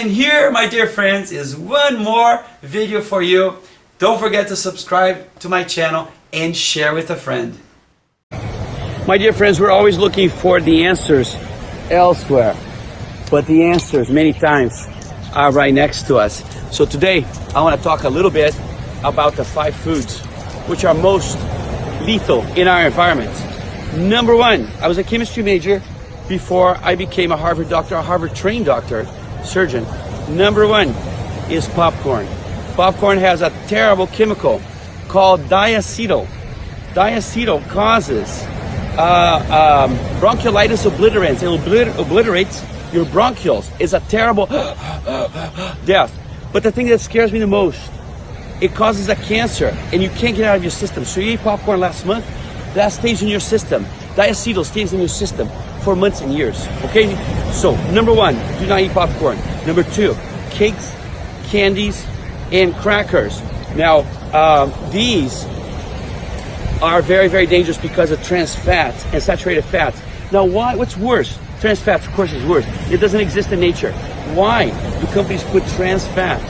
And here, my dear friends, is one more video for you. Don't forget to subscribe to my channel and share with a friend. My dear friends, we're always looking for the answers elsewhere, but the answers many times are right next to us. So today, I want to talk a little bit about the 5 foods which are most lethal in our environment. Number 1, I was a chemistry major before I became a Harvard doctor, a Harvard trained doctor, surgeon. Number 1 is popcorn. Popcorn has a terrible chemical called diacetyl. Diacetyl causes bronchiolitis obliterans. It obliterates your bronchioles. It's a terrible death. But the thing that scares me the most, it causes a cancer and you can't get out of your system. So you ate popcorn last month, that stays in your system. Diacetyl stays in your system for months and years, okay? So, number 1, do not eat popcorn. Number 2, cakes, candies, and crackers. Now, these are very, very dangerous because of trans fats and saturated fats. Now, why? What's worse? Trans fats, of course, is worse. It doesn't exist in nature. Why do companies put trans fat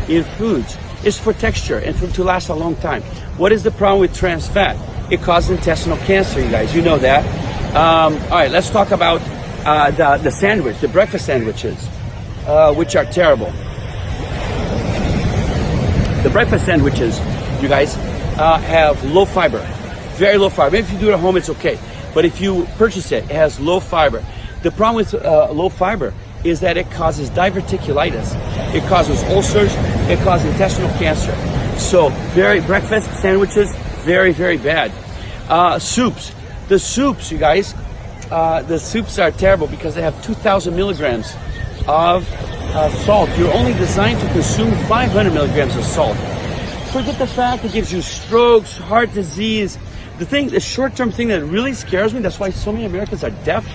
in foods? It's for texture and to last a long time. What is the problem with trans fat? It causes intestinal cancer, you guys. You know that. All right, let's talk about the sandwich, the breakfast sandwiches, which are terrible. The breakfast sandwiches, you guys, have low fiber, very low fiber. Maybe if you do it at home, it's okay. But if you purchase it, it has low fiber. The problem with low fiber is that it causes diverticulitis. It causes ulcers. It causes intestinal cancer. So, breakfast sandwiches, very, very bad. Soups. The soups, you guys, the soups are terrible because they have 2,000 milligrams of salt. You're only designed to consume 500 milligrams of salt. Forget the fact it gives you strokes, heart disease. The short-term thing that really scares me, that's why so many Americans are deaf,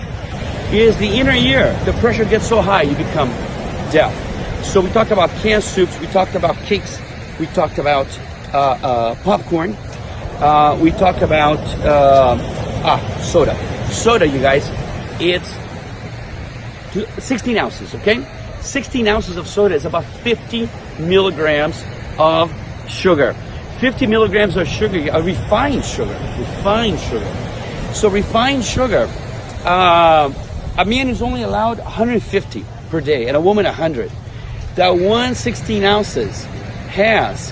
is the inner ear. The pressure gets so high, you become deaf. So we talked about canned soups, we talked about cakes, we talked about popcorn, we talked about soda. Soda, you guys, it's 16 ounces, okay? 16 ounces of soda is about 50 milligrams of sugar. 50 milligrams of sugar, a refined sugar. So refined sugar, a man is only allowed 150 per day and a woman 100. That 116 ounces has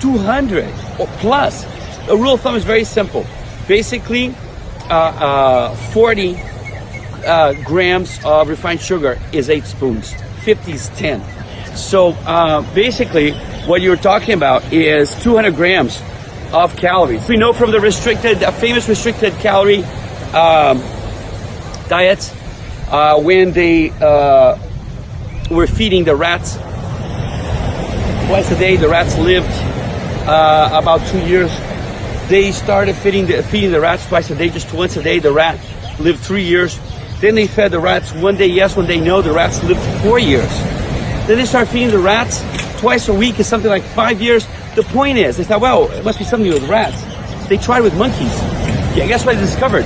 200 or plus. The rule of thumb is very simple. Basically, 40 grams of refined sugar is 8 spoons. 50 is 10. So basically, what you're talking about is 200 grams of calories. We know from the famous restricted calorie diets, when they were feeding the rats twice a day. The rats lived about 2 years. They started feeding the rats twice a day, just once a day. The rat lived 3 years. Then they fed the rats one day yes, one day no. The rats lived 4 years. Then they started feeding the rats twice a week, is something like 5 years. The point is, they thought, well, it must be something with rats. They tried with monkeys. Yeah, guess what they discovered?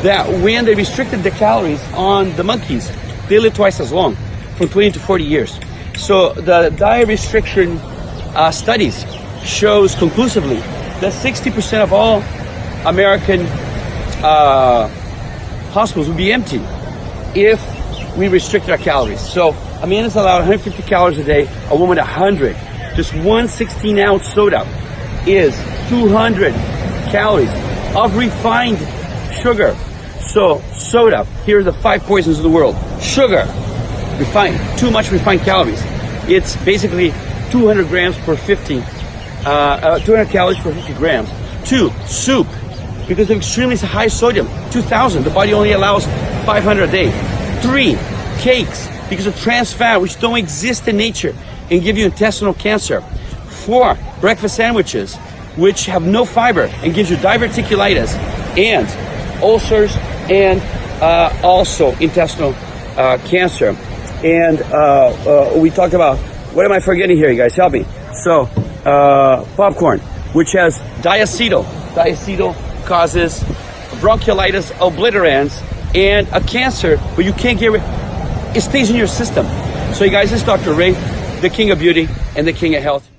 That when they restricted the calories on the monkeys, they lived twice as long, from 20 to 40 years. So the diet restriction studies shows conclusively that 60% of all American hospitals would be empty if we restrict our calories. So a man is allowed 150 calories a day, a woman 100. Just one 16-ounce soda is 200 calories of refined sugar. So soda, here are the 5 poisons of the world. Sugar, refined, too much refined calories. It's basically 200 grams per 50, 200 calories per 50 grams. 2, soup, because of extremely high sodium, 2,000. The body only allows 500 a day. 3, cakes, because of trans fat, which don't exist in nature and give you intestinal cancer. 4, breakfast sandwiches, which have no fiber and gives you diverticulitis and ulcers and also intestinal cancer. And we talked about, what am I forgetting here, you guys? Help me. So, popcorn, which has diacetyl. Diacetyl causes bronchiolitis obliterans and a cancer, but you can't get rid. It stays in your system. So you guys, this is Dr. Ray, the King of Beauty and the King of Health.